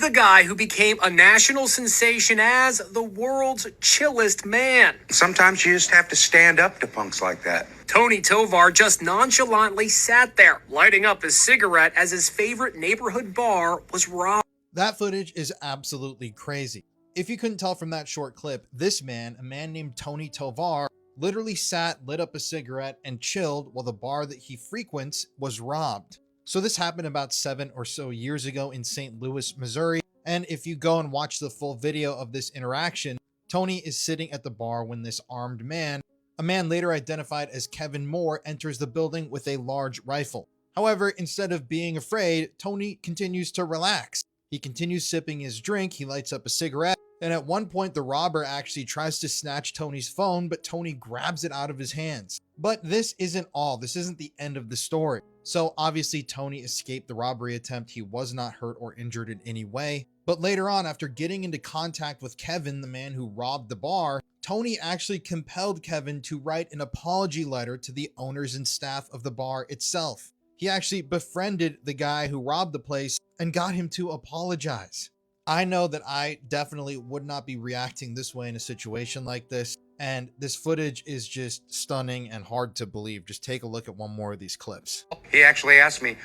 the guy who became a national sensation as the world's chillest man. Sometimes you just have to stand up to punks like that. Tony Tovar just nonchalantly sat there, lighting up his cigarette as his favorite neighborhood bar was robbed. That footage is absolutely crazy. If you couldn't tell from that short clip, this man, a man named Tony Tovar, literally sat, lit up a cigarette, and chilled while the bar that he frequents was robbed. So this happened about 7 or so years ago in St. Louis, Missouri. And if you go and watch the full video of this interaction, Tony is sitting at the bar when this armed man, a man later identified as Kevin Moore, enters the building with a large rifle. However, instead of being afraid, Tony continues to relax. He continues sipping his drink, he lights up a cigarette, and at one point the robber actually tries to snatch Tony's phone, but Tony grabs it out of his hands. But this isn't all. This isn't the end of the story. So obviously Tony escaped the robbery attempt. He was not hurt or injured in any way. But later on, after getting into contact with Kevin, the man who robbed the bar, Tony actually compelled Kevin to write an apology letter to the owners and staff of the bar itself. He actually befriended the guy who robbed the place and got him to apologize. I know that I definitely would not be reacting this way in a situation like this, and this footage is just stunning and hard to believe. Just take a look at one more of these clips. He actually asked me,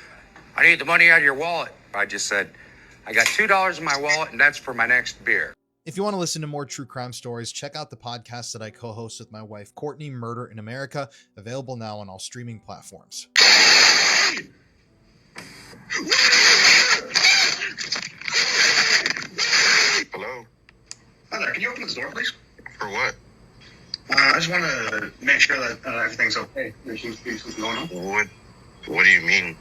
I need the money out of your wallet. I just said, I got $2 in my wallet and that's for my next beer. If you want to listen to more true crime stories, check out the podcast that I co-host with my wife, Courtney, Murder in America, available now on all streaming platforms. Hello? Hi there, can you open this door, please? For what? I just want to make sure that everything's okay. There seems to be something going on. What do you mean?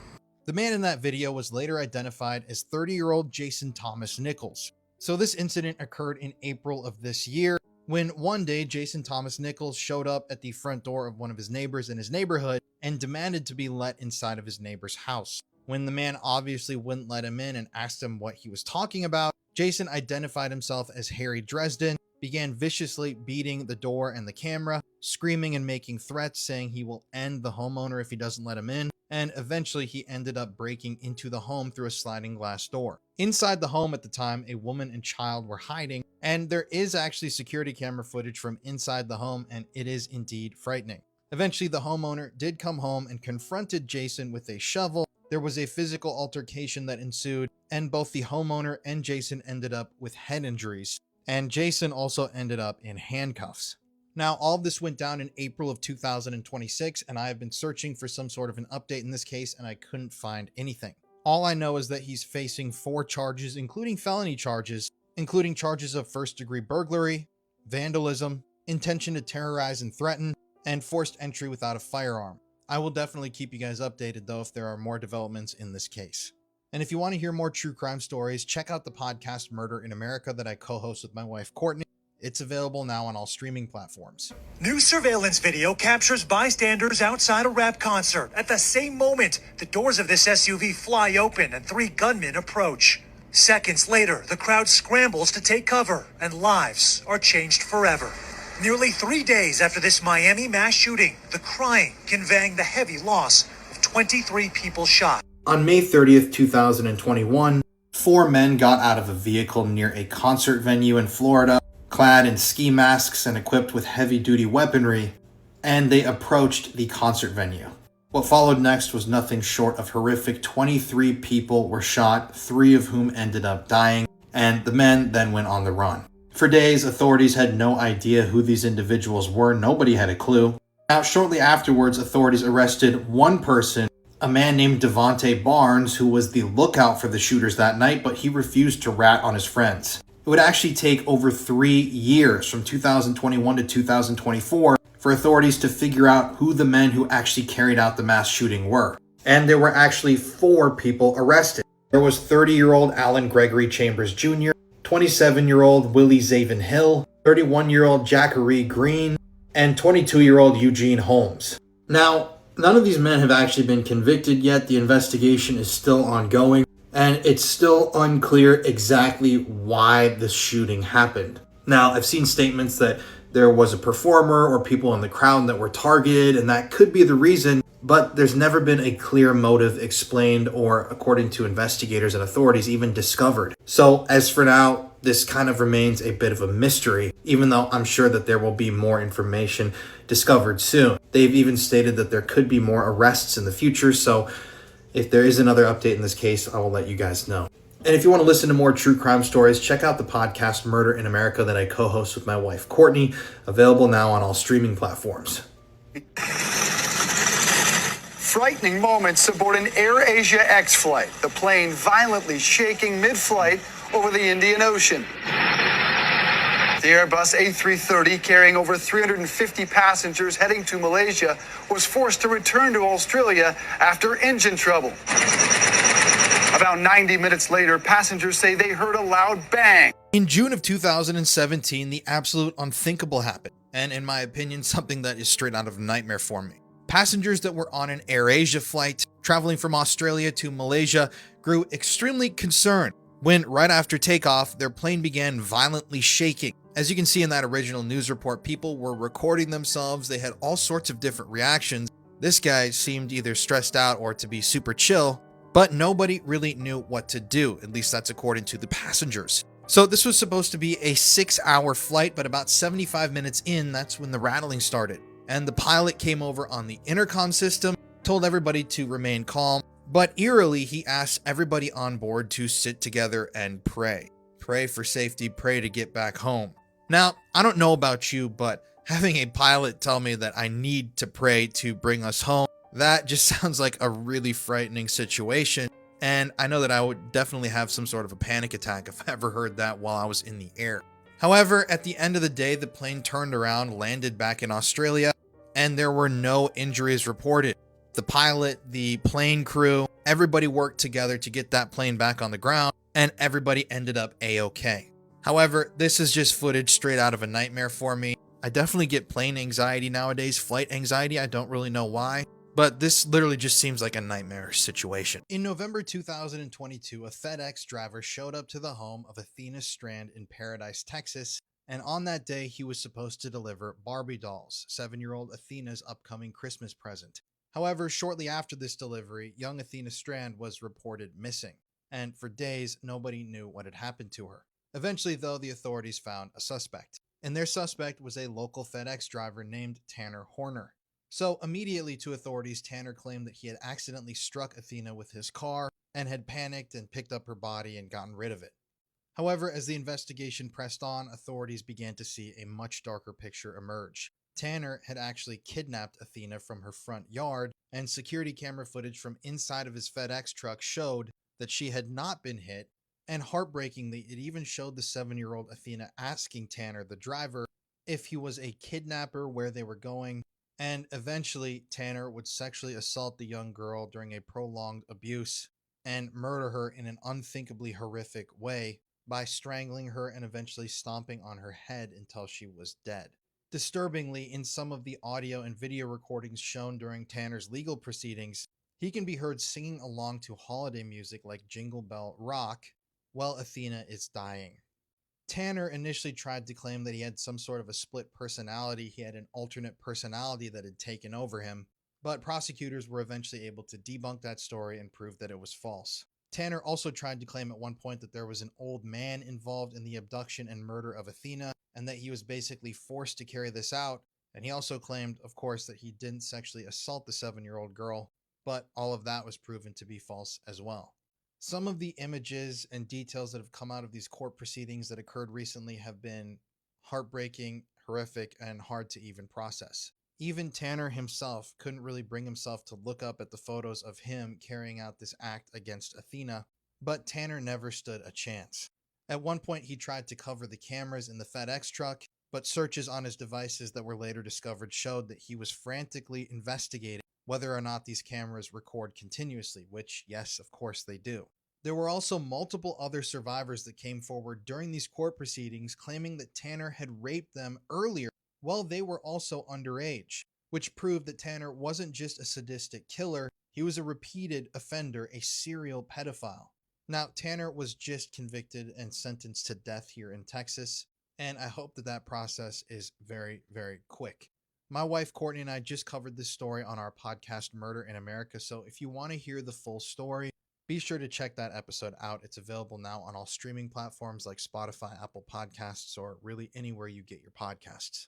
The man in that video was later identified as 30-year-old Jason Thomas Nichols. So this incident occurred in April of this year, when one day Jason Thomas Nichols showed up at the front door of one of his neighbors in his neighborhood and demanded to be let inside of his neighbor's house. When the man obviously wouldn't let him in and asked him what he was talking about, Jason identified himself as Harry Dresden, began viciously beating the door and the camera, screaming and making threats saying he will end the homeowner if he doesn't let him in, and eventually he ended up breaking into the home through a sliding glass door. Inside the home at the time, a woman and child were hiding, and there is actually security camera footage from inside the home, and it is indeed frightening. Eventually, the homeowner did come home and confronted Jason with a shovel. There was a physical altercation that ensued, and both the homeowner and Jason ended up with head injuries, and Jason also ended up in handcuffs. Now, all of this went down in April of 2026, and I have been searching for some sort of an update in this case, and I couldn't find anything. All I know is that he's facing 4 charges, including felony charges, including charges of first-degree burglary, vandalism, intention to terrorize and threaten, and forced entry without a firearm. I will definitely keep you guys updated, though, if there are more developments in this case. And if you want to hear more true crime stories, check out the podcast Murder in America that I co-host with my wife, Courtney. It's available now on all streaming platforms. New surveillance video captures bystanders outside a rap concert. At the same moment, the doors of this SUV fly open and 3 gunmen approach. Seconds later, the crowd scrambles to take cover, and lives are changed forever. Nearly 3 days after this Miami mass shooting, the crying conveying the heavy loss of 23 people shot. On May 30th, 2021, 4 men got out of a vehicle near a concert venue in Florida, clad in ski masks and equipped with heavy-duty weaponry, and they approached the concert venue. What followed next was nothing short of horrific. 23 people were shot, 3 of whom ended up dying, and the men then went on the run. For days, authorities had no idea who these individuals were. Nobody had a clue. Now, shortly afterwards, authorities arrested one person, a man named Devontae Barnes, who was the lookout for the shooters that night, but he refused to rat on his friends. It would actually take over 3 years, from 2021 to 2024, for authorities to figure out who the men who actually carried out the mass shooting were. And there were actually 4 people arrested. There was 30-year-old Alan Gregory Chambers Jr., 27-year-old Willie Zavin Hill, 31-year-old Jackery Green, and 22-year-old Eugene Holmes. Now, none of these men have actually been convicted yet. The investigation is still ongoing, and it's still unclear exactly why the shooting happened. Now, I've seen statements that there was a performer or people in the crowd that were targeted, and that could be the reason, but there's never been a clear motive explained or, according to investigators and authorities, even discovered. So as for now, this kind of remains a bit of a mystery, even though I'm sure that there will be more information discovered soon. They've even stated that there could be more arrests in the future, so if there is another update in this case, I will let you guys know. And if you want to listen to more true crime stories, check out the podcast Murder in America that I co-host with my wife, Courtney, available now on all streaming platforms. Frightening moments aboard an AirAsia X flight, the plane violently shaking mid-flight over the Indian Ocean. The Airbus A330, carrying over 350 passengers heading to Malaysia, was forced to return to Australia after engine trouble. About 90 minutes later, passengers say they heard a loud bang. In June of 2017, the absolute unthinkable happened, and in my opinion, something that is straight out of a nightmare for me. Passengers that were on an AirAsia flight traveling from Australia to Malaysia grew extremely concerned when, right after takeoff, their plane began violently shaking. As you can see in that original news report, people were recording themselves. They had all sorts of different reactions. This guy seemed either stressed out or to be super chill, but nobody really knew what to do. At least that's according to the passengers. So this was supposed to be a 6-hour flight, but about 75 minutes in, that's when the rattling started. And the pilot came over on the intercom system, told everybody to remain calm, but eerily, he asked everybody on board to sit together and pray. Pray for safety, pray to get back home. Now, I don't know about you, but having a pilot tell me that I need to pray to bring us home, that just sounds like a really frightening situation. And I know that I would definitely have some sort of a panic attack if I ever heard that while I was in the air. However, at the end of the day, the plane turned around, landed back in Australia, and there were no injuries reported. The pilot, the plane crew, everybody worked together to get that plane back on the ground, and everybody ended up A-okay. However, this is just footage straight out of a nightmare for me. I definitely get plane anxiety nowadays, flight anxiety. I don't really know why, but this literally just seems like a nightmare situation. In November 2022, a FedEx driver showed up to the home of Athena Strand in Paradise, Texas, and on that day, he was supposed to deliver Barbie dolls, 7-year-old Athena's upcoming Christmas present. However, shortly after this delivery, young Athena Strand was reported missing, and for days, nobody knew what had happened to her. Eventually, though, the authorities found a suspect, and their suspect was a local FedEx driver named Tanner Horner. So immediately to authorities, Tanner claimed that he had accidentally struck Athena with his car and had panicked and picked up her body and gotten rid of it. However, as the investigation pressed on, authorities began to see a much darker picture emerge. Tanner had actually kidnapped Athena from her front yard, and security camera footage from inside of his FedEx truck showed that she had not been hit, and heartbreakingly, it even showed the 7-year-old Athena asking Tanner, the driver, if he was a kidnapper, where they were going, and eventually Tanner would sexually assault the young girl during a prolonged abuse and murder her in an unthinkably horrific way by strangling her and eventually stomping on her head until she was dead. Disturbingly, in some of the audio and video recordings shown during Tanner's legal proceedings, he can be heard singing along to holiday music like Jingle Bell Rock while Athena is dying. Tanner initially tried to claim that he had some sort of a split personality. He had an alternate personality that had taken over him, but prosecutors were eventually able to debunk that story and prove that it was false. Tanner also tried to claim at one point that there was an old man involved in the abduction and murder of Athena, and that he was basically forced to carry this out. And he also claimed, of course, that he didn't sexually assault the 7-year-old girl, but all of that was proven to be false as well. Some of the images and details that have come out of these court proceedings that occurred recently have been heartbreaking, horrific, and hard to even process. Even Tanner himself couldn't really bring himself to look up at the photos of him carrying out this act against Athena, but Tanner never stood a chance. At one point, he tried to cover the cameras in the FedEx truck, but searches on his devices that were later discovered showed that he was frantically investigating whether or not these cameras record continuously, which, yes, of course they do. There were also multiple other survivors that came forward during these court proceedings claiming that Tanner had raped them earlier while they were also underage, which proved that Tanner wasn't just a sadistic killer, he was a repeated offender, a serial pedophile. Now, Tanner was just convicted and sentenced to death here in Texas, and I hope that that process is very, very quick. My wife Courtney and I just covered this story on our podcast Murder in America, so if you want to hear the full story, be sure to check that episode out. It's available now on all streaming platforms like Spotify, Apple Podcasts, or really anywhere you get your podcasts.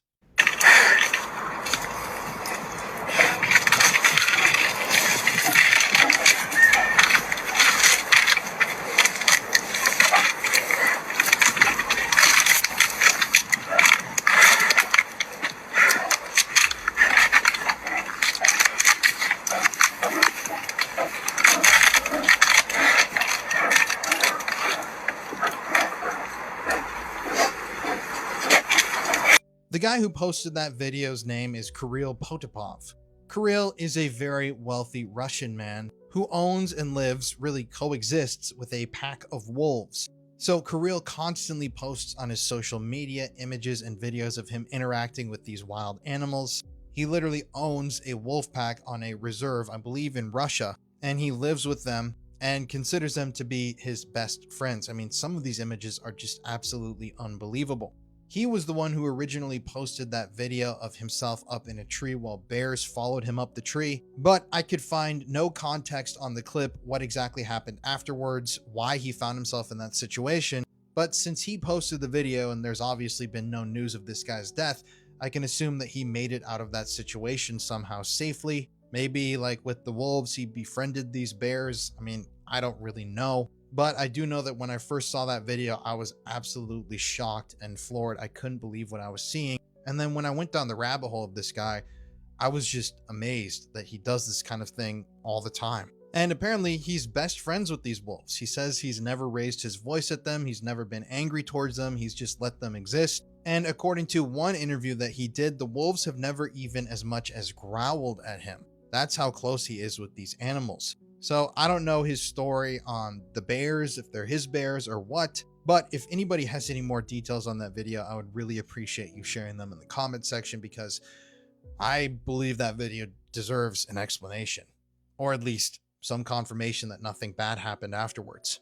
The guy who posted that video's name is Kirill Potapov. Kirill is a very wealthy Russian man who owns and lives, really coexists, with a pack of wolves. So Kirill constantly posts on his social media images and videos of him interacting with these wild animals. He literally owns a wolf pack on a reserve, I believe in Russia, and he lives with them and considers them to be his best friends. I mean, some of these images are just absolutely unbelievable. He was the one who originally posted that video of himself up in a tree while bears followed him up the tree, but I could find no context on the clip what exactly happened afterwards, why he found himself in that situation. But since he posted the video and there's obviously been no news of this guy's death, I can assume that he made it out of that situation somehow safely. Maybe like with the wolves, he befriended these bears. I mean, I don't really know. But I do know that when I first saw that video, I was absolutely shocked and floored. I couldn't believe what I was seeing. And then when I went down the rabbit hole of this guy, I was just amazed that he does this kind of thing all the time. And apparently he's best friends with these wolves. He says he's never raised his voice at them. He's never been angry towards them. He's just let them exist. And according to one interview that he did, the wolves have never even as much as growled at him. That's how close he is with these animals. So I don't know his story on the bears, if they're his bears or what, but if anybody has any more details on that video, I would really appreciate you sharing them in the comment section, because I believe that video deserves an explanation, or at least some confirmation that nothing bad happened afterwards.